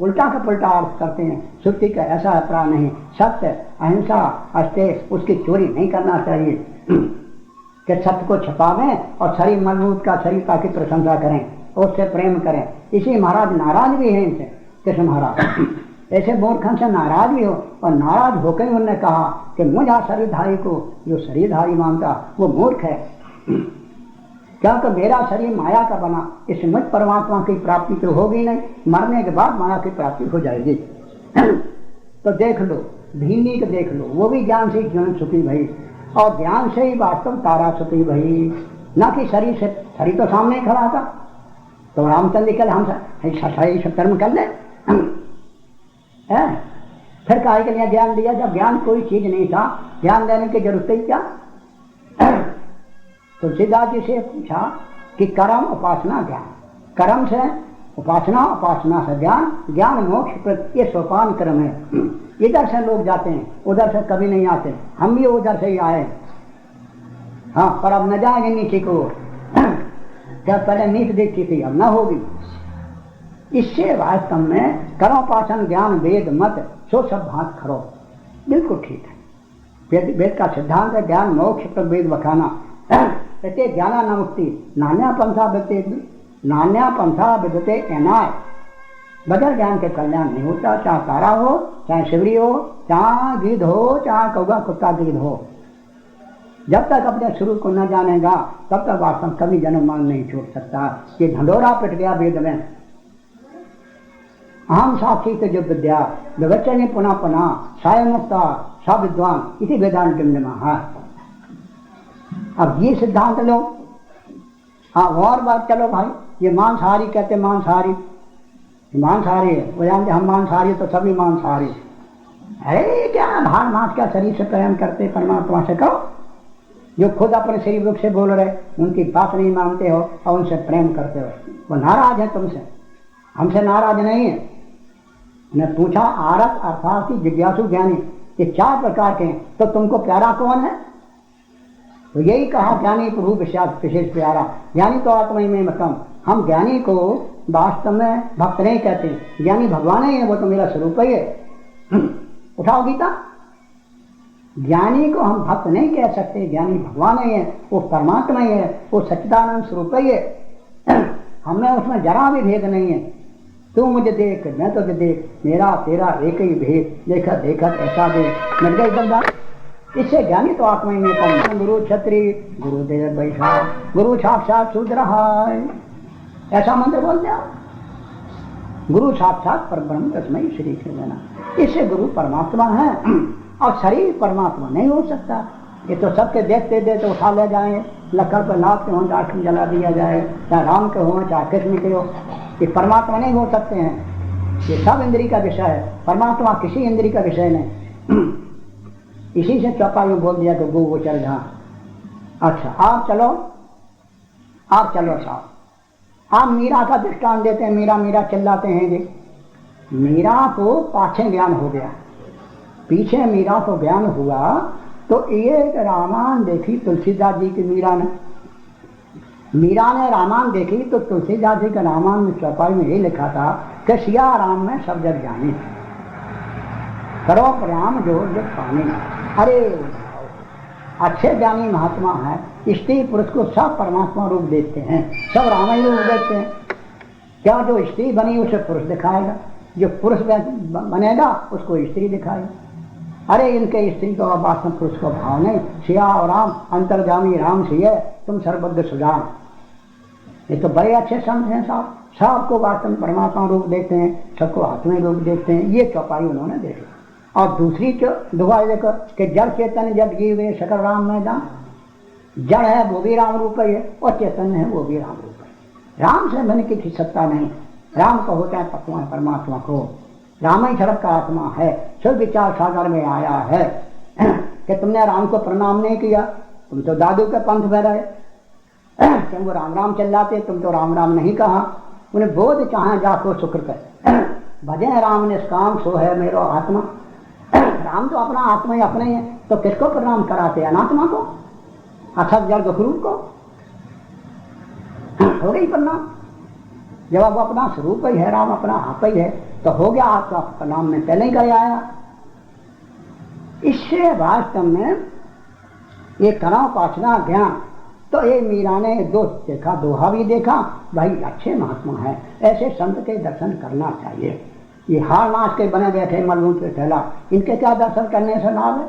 Speaker 1: उल्टा का पलटा अर्थ करते हैं। श्रुति का ऐसा अपराध नहीं। सत्य अहिंसा अस्ते, उसकी चोरी नहीं करना चाहिए कि सत्य को छुपावें और शरीर मजबूत का शरीरता की प्रशंसा करें, उससे प्रेम करें। इसी महाराज नाराज भी है इनसे, कृष्ण महाराज ऐसे मूर्खन से नाराज भी हो, और नाराज होकर उन्होंने कहा कि मुझा शरीरधारी को जो शरीरधारी मानता वो मूर्ख है, क्योंकि मेरा शरीर माया का बना, इससे मुझ परमात्मा की प्राप्ति तो होगी नहीं, मरने के बाद माया की प्राप्ति हो जाएगी। तो देख लो, भीनी को देख लो, वो भी ज्ञान से जीवन सुखी भई, और ज्ञान से ही वास्तव तारा सुखी भई, ना कि शरीर से। शरीर तो सामने खड़ा था, तो रामचंद्र कल हम कर्म कर ले। फिर काहे के लिए ज्ञान दिया जब ज्ञान कोई चीज नहीं था, ज्ञान देने की जरूरत ही क्या। तुलसीदास जी से पूछा कि कर्म उपासना ज्ञान, कर्म से उपासना, उपासना से ज्ञान, ज्ञान मोक्ष, ये सोपान क्रम है। इधर से लोग जाते हैं, उधर से कभी नहीं आते। हम भी उधर से ही आए, हाँ, पर अब न जाएंगे नीचे को। जब पहले नीच देखती थी, अब न होगी। इससे वास्तव में कर्मोपासन ज्ञान वेद मत सो सब भात खरो, बिल्कुल ठीक है। वेद का सिद्धांत है ज्ञान मोक्ष पर वेद बखाना। कहते ज्ञाना न मुक्ति नान्या पंथा विदते, नान्या पंथा विदते एनाय। बगैर ज्ञान के कल्याण नहीं होता, चाहे तारा हो, चाहे शिवरी हो, चाहे गिद्ध हो, चाहे कौवा कुत्ता गिद्ध हो। जब तक अपने स्वरूप को न जानेगा तब तक वास्तव कभी जन्म मान नहीं छोड़ सकता। ये ढंढोरा पिट गया वेद में। अहम साक्षी से जो विद्या विवचने पुनः पुनः साय मुक्ता सा विद्वान, इसी वेदांत है। अब ये सिद्धांत लो। हाँ, और बात चलो भाई, ये मांसाहारी कहते, मांसाहारी मांसाहारी है, वो जानते हम मांसाहारी तो सभी मांसाहारी। अरे क्या भार मांस क्या शरीर से प्रेम करते परमात्मा से कहो। जो खुद अपने शरीर रूप से बोल रहे, उनकी बात नहीं मानते हो और उनसे प्रेम करते हो, वो नाराज है तुमसे, हमसे नाराज नहीं है। ने पूछा आरत अर्थात जिज्ञासु ज्ञानी, ये 4 प्रकार के हैं, तो तुमको प्यारा कौन है। तो यही कहा ज्ञानी प्रभु विशेष प्यारा। ज्ञानी तो आत्मा में मतम, हम ज्ञानी को वास्तव में भक्त नहीं कहते, ज्ञानी भगवान ही है, वो तो मेरा स्वरूप ही है। उठाओ गीता। ज्ञानी को हम भक्त नहीं कह सकते, ज्ञानी भगवान ही है, वो परमात्मा ही है, वो सच्चिदानंद स्वरूप ही है। हमें उसमें जरा भी भेद नहीं है। तू मुझे देख, मैं तुझे देख, मेरा तेरा एक ही भेद, देखा देखा ऐसा देख, मिल गई बंदा। इससे ज्ञानी तो आत्मा ही में गुरु छत्री गुरुदेव वैष्णव गुरु साक्षात शूद्र है, ऐसा मंत्र बोल दिया। गुरु साक्षात परब्रह्म तस्मै श्री कृष्ण। इससे गुरु परमात्मा है और शरीर परमात्मा नहीं हो सकता। ये तो सबके देखते देखते उठा ले जाए, लकड़ पर लाभ के हों, आश्रम जला दिया जाए, चाहे राम के हो चाहे कृष्ण के हो, ये परमात्मा नहीं हो सकते हैं। ये सब इंद्रिय का विषय है, परमात्मा किसी इंद्रिय का विषय नहीं। इसी से चौपाई में बोल दिया तो गो वो चल जहाँ। अच्छा आप चलो साहब, आप मीरा का दृष्टांत देते हैं, मीरा मीरा चिल्लाते हैं जी। मीरा को पाछे ज्ञान हो गया, पीछे मीरा को ज्ञान हुआ तो एक रामायण देखी तुलसीदास जी की। मीरा ने रामायण देखी तो तुलसीदास जी के रामायण में चौपाई में यही लिखा था कि सिया राम में सब जग जाने, करो प्रणाम जो जग पाने। अरे अच्छे ज्ञानी महात्मा है, स्त्री पुरुष को सब परमात्मा रूप देखते हैं, सब रामायण रूप देखते हैं। क्या जो स्त्री बनी उसे पुरुष दिखाएगा, जो पुरुष बनेगा उसको स्त्री दिखाएगा। अरे इनके स्त्री को वास्तव पुरुष को भाव नहीं, सिया और राम अंतर्जामी राम सिया तुम सर्वबद्ध सुजान। ये तो बड़े अच्छे संत हैं साहब, सबको वास्तव परमात्मा रूप देखते हैं, सबको आत्मा रूप देखते हैं। ये चौपाई उन्होंने देखी। और दूसरी दुआ देखो कि जड़ चेतन जब जीवे सकल राम में जान। जड़ है वो भी राम रूप है और चेतन है वो भी राम रूप है। राम से मन की सत्ता नहीं, राम को होता है पकवान परमात्मा को। राम ही सड़क का आत्मा है, सब विचार सागर में आया है। कि तुमने राम को प्रणाम नहीं किया, तुम तो दादू के पंथ में रहे, तुम वो राम राम चिल्लाते, तुम तो राम राम नहीं कहा। उन्हें बोध चाहे जाको शुक्र कर, भजे राम निष्काम सो है मेरो आत्मा। राम तो अपना आत्मा ही अपने है, तो किसको प्रणाम कराते, अनात्मा को, अथक जड़ गुरु को। हो गई प्रणाम, जब वो अपना स्वरूप ही है, राम अपना आप ही है, तो हो गया आपका प्रणाम में पहले ही कर आया। इससे वास्तव में ये कर्मोपासना ज्ञान, तो ये मीरा ने देखा, दोहा भी देखा, भाई अच्छे महात्मा है, ऐसे संत के दर्शन करना चाहिए। ये हार नाच के बने बैठे मलबून पे ठहला, इनके क्या दर्शन करने से लाभ है।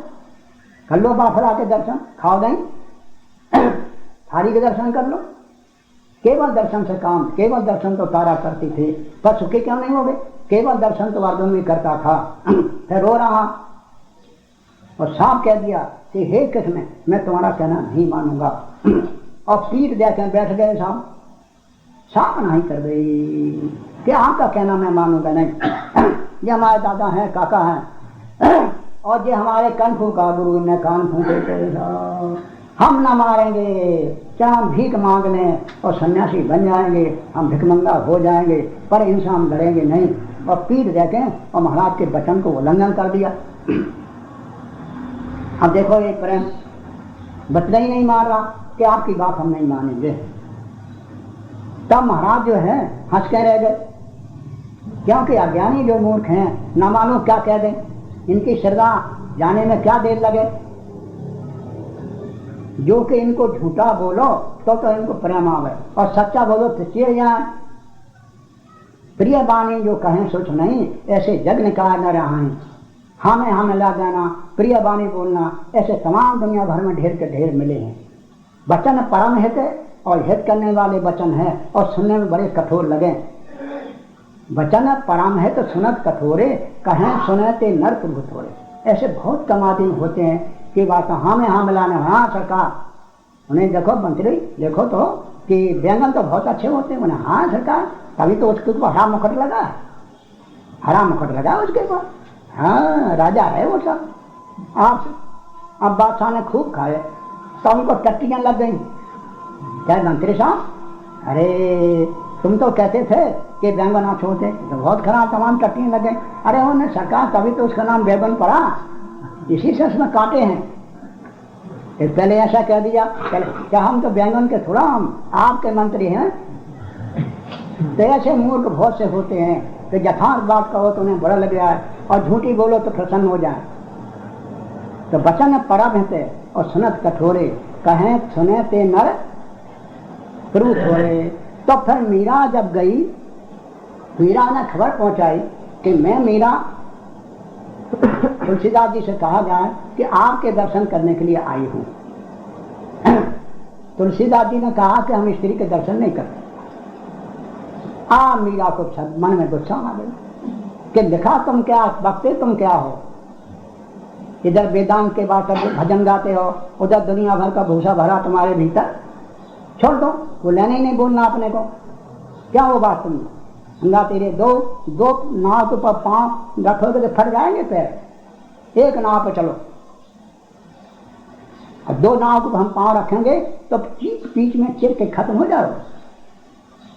Speaker 1: कर लो बाफला के दर्शन, खाओ नहीं, थारी के दर्शन कर लो। केवल दर्शन से काम, केवल दर्शन तो तारा करती थी, पर सुखी क्यों नहीं हो गए। केवल दर्शन तो अर्जुन भी करता था, फिर रो रहा और साफ कह दिया कि हे कृष्ण मैं तुम्हारा कहना नहीं मानूंगा। और पीठ देकर बैठ गए साहब। साफ नहीं कर गई कि आपका कहना मैं मानूंगा नहीं। ये हमारे दादा हैं, काका हैं, और ये हमारे कनफू का गुरु ने कान फूके थे, हम ना मारेंगे, क्या हम भीख मांग लें और सन्यासी बन जाएंगे, हम भिकमंगा हो जाएंगे, पर इनसे हम लड़ेंगे नहीं। और पीठ देखें और महाराज के वचन को उल्लंघन कर दिया। अब देखो ये प्रेम बतला ही नहीं मार रहा कि आपकी बात हम नहीं मानेंगे। तब महाराज जो है हंस के रह गए, क्योंकि अज्ञानी जो मूर्ख हैं न मालूम क्या कह दें, इनकी श्रद्धा जाने में क्या देर लगे। जो कि इनको झूठा बोलो तो इनको प्रेम आवे, और सच्चा बोलो तो चिढ़ जाए। प्रिय बानी जो कहें सोच नहीं, ऐसे जग निकाय न रहा है। हमें ला देना, प्रिय बानी बोलना, ऐसे तमाम दुनिया भर में ढेर के ढेर मिले हैं। वचन परम हित और हित करने वाले वचन है, और सुनने में बड़े कठोर लगे। वचन परम है तो सुनत कठोरे, कहें सुने ते नर प्रभु थोड़े। ऐसे बहुत कम आदमी होते हैं कि बात हाँ मिलाने, हाँ सरकार। उन्हें देखो मंत्री, देखो तो कि व्यंजन तो बहुत अच्छे होते हैं, उन्हें हाँ सरकार, तभी तो उसके ऊपर हरा मुकुट लगा, हरा मुकुट लगा उसके ऊपर, हाँ राजा है वो सब। आप अब बादशाह ने खूब खाए तो उनको टट्टियां लग गई। क्या मंत्री साहब, अरे तुम तो कहते थे कि बैंगन ना छोड़ते, तो बहुत खराब तमाम टट्टियां लग गई। अरे उन्हें सरकार, तभी तो उसका नाम बैंगन पड़ा, इसी से उसमें कांटे हैं। पहले ऐसा कह दिया, क्या हम तो बैंगन के थोड़ा, हम आपके मंत्री हैं। तो ऐसे मूर्ख बहुत से होते हैं कि यथार्थ बात कहो तो उन्हें बड़ा लग रहा है, और झूठी बोलो तो प्रसन्न हो जाए। तो वचन परम है और सुनत कठोरे, कहें सुने ते नर प्रभु थोड़े। तो फिर मीरा जब गई, मीरा ने खबर पहुंचाई कि मैं मीरा तुलसीदास जी से कहा जाए कि आपके दर्शन करने के लिए आई हूं। तुलसीदास जी ने कहा कि हम स्त्री के दर्शन नहीं करते। मीरा को मन में गुस्सा आ गया कि लिखा तुम क्या, वक्ते तुम क्या हो, इधर वेदांत के बात भजन गाते हो, उधर दुनिया भर का भूसा भरा तुम्हारे भीतर। छोड़ दो, वो लेने ही नहीं बोलना अपने को। क्या वो बात तुम हंगा तेरे दो नाव के ऊपर पांव रखोगे तो फट जाएंगे पैर। एक नाव पे चलो, और दो नाव को हम पांव रखेंगे तो बीच में चिर के खत्म हो जाओ।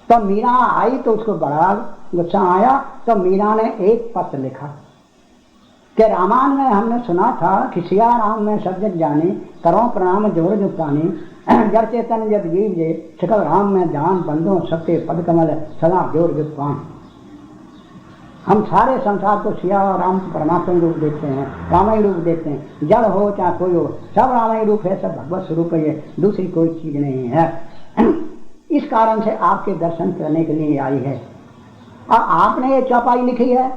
Speaker 1: तो मीरा आई तो उसको बड़ा गुस्सा आया। तो मीरा ने एक पत्र लिखा कि रामायण में हमने सुना था कि सिया राम में सब जग जाने, करो प्रणाम जोड़ जो पानी, जड़ चेतन जब जीव जे, सकल राम में जान बंदो सत्य पद कमल सदा जोड़ जो पान। हम सारे संसार को सिया और राम परमात्मा रूप देखते हैं, रामायण रूप देखते हैं। जड़ हो चाहे कोई हो, सब रामायण रूप है, सब भगवत स्वरूप है, दूसरी कोई चीज नहीं है। इस कारण से आपके दर्शन करने के लिए आई है। और आपने ये चौपाई लिखी है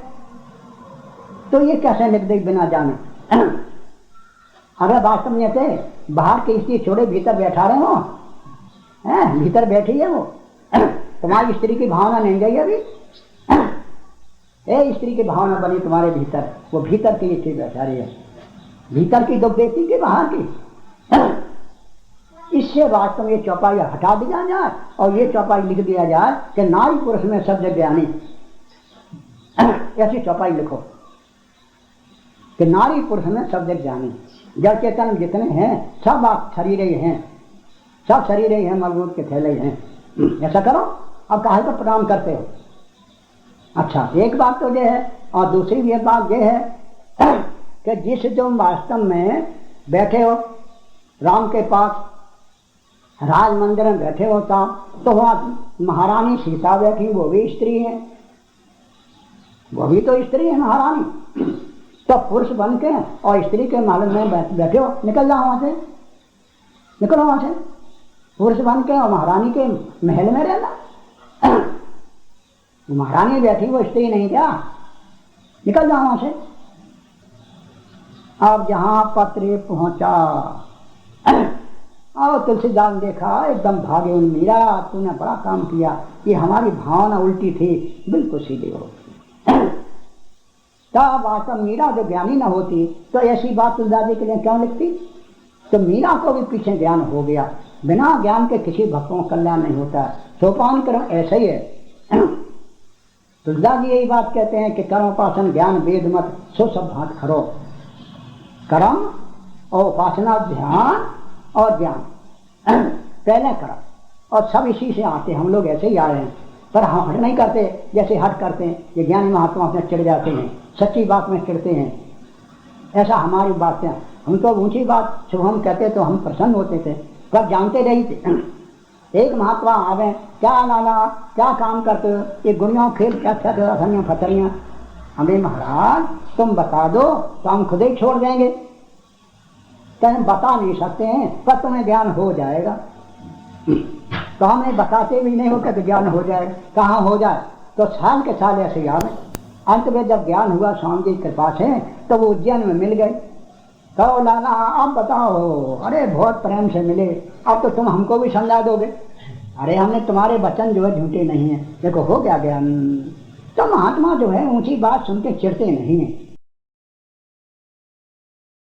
Speaker 1: तो ये कैसे लिख दी बिना जाने? अगर वास्तव में थे बाहर की स्त्री छोड़े भीतर बैठा रहे हो, भीतर बैठी है वो, तुम्हारी स्त्री की भावना नहीं गई अभी। स्त्री की भावना बनी तुम्हारे भीतर, वो भीतर की स्त्री बैठा रही है, भीतर की दुख देखती कि बाहर की। इससे वास्तव में ये चौपाई हटा दिया जाए और ये चौपाई लिख दिया जाए कि नारी पुरुष में सब जग ज्ञानी। ऐसी चौपाई लिखो कि नारी पुरुष में सब जग ज्ञानी। जड़ चेतन जितने हैं सब आप शरीर ही हैं, सब शरीर ही हैं, मजबूत के थैले हैं। ऐसा करो। अब काहे को प्रणाम करते हो? अच्छा, एक बात तो ये है, और दूसरी भी एक बात ये है कि जिस तुम वास्तव में बैठे हो राम के पास, राज मंदिर में बैठे होता, तो वहाँ महारानी सीता बैठी, वो भी स्त्री है, वो भी तो स्त्री है महारानी। तो पुरुष बन के और स्त्री के महल में बैठे हो, निकल जाओ वहां से, निकलो वहां से। पुरुष बन के और महारानी के महल में रहना, महारानी बैठी वो स्त्री नहीं क्या? निकल जाओ वहां से। अब जहां पत्र पहुंचा और तुलसीदास देखा, एकदम भागे। उन मीरा, तूने बड़ा काम किया, ये हमारी भावना उल्टी थी, बिल्कुल सीधी हो। तब वास्तव मीरा जो ज्ञानी न होती तो ऐसी बात तुलसीदास जी के लिए क्यों लिखती? तो मीरा को भी पीछे ज्ञान हो गया बिना ज्ञान के किसी भक्तों का कल्याण नहीं होता। सोपान कर्म ऐसा ही है। तुलसीदास जी यही बात कहते हैं कि कर्म उपासन ज्ञान वेद मत सो सब भांत करो। कर्म और उपासना ध्यान और ज्ञान पहले कर्म और सब इसी से आते हैं। हम लोग ऐसे ही आए हैं पर हम हट नहीं करते, जैसे हट करते हैं ये ज्ञानी महात्मा अपने चिढ़ जाते हैं, सच्ची बात में चिढ़ते हैं। ऐसा हमारी बातें हम तो ऊंची बात शुभम कहते तो हम प्रसन्न होते थे पर जानते नहीं थे। एक महात्मा आवे, क्या नाना क्या काम करते हो, ये गुड़ियों खेल क्या अथनियाँ फतरियाँ। हमें महाराज तुम बता दो तो हम खुद ही छोड़ देंगे। तो हम बता नहीं सकते हैं पर तुम्हें ज्ञान हो जाएगा। तो हमें बताते भी नहीं हो कि ज्ञान हो जाए, कहाँ हो जाए। तो साल के साल ऐसे ही आवे। अंत में जब ज्ञान हुआ स्वामी जी के कृपा से तो वो उज्जैन में मिल गए। तो लाला आप बताओ, अरे बहुत प्रेम से मिले, अब तो तुम हमको भी समझा दोगे। अरे हमने तुम्हारे वचन जो है झूठे नहीं है, देखो हो गया ज्ञान। तो महात्मा जो है ऊंची बात सुन के चिढ़ते नहीं है।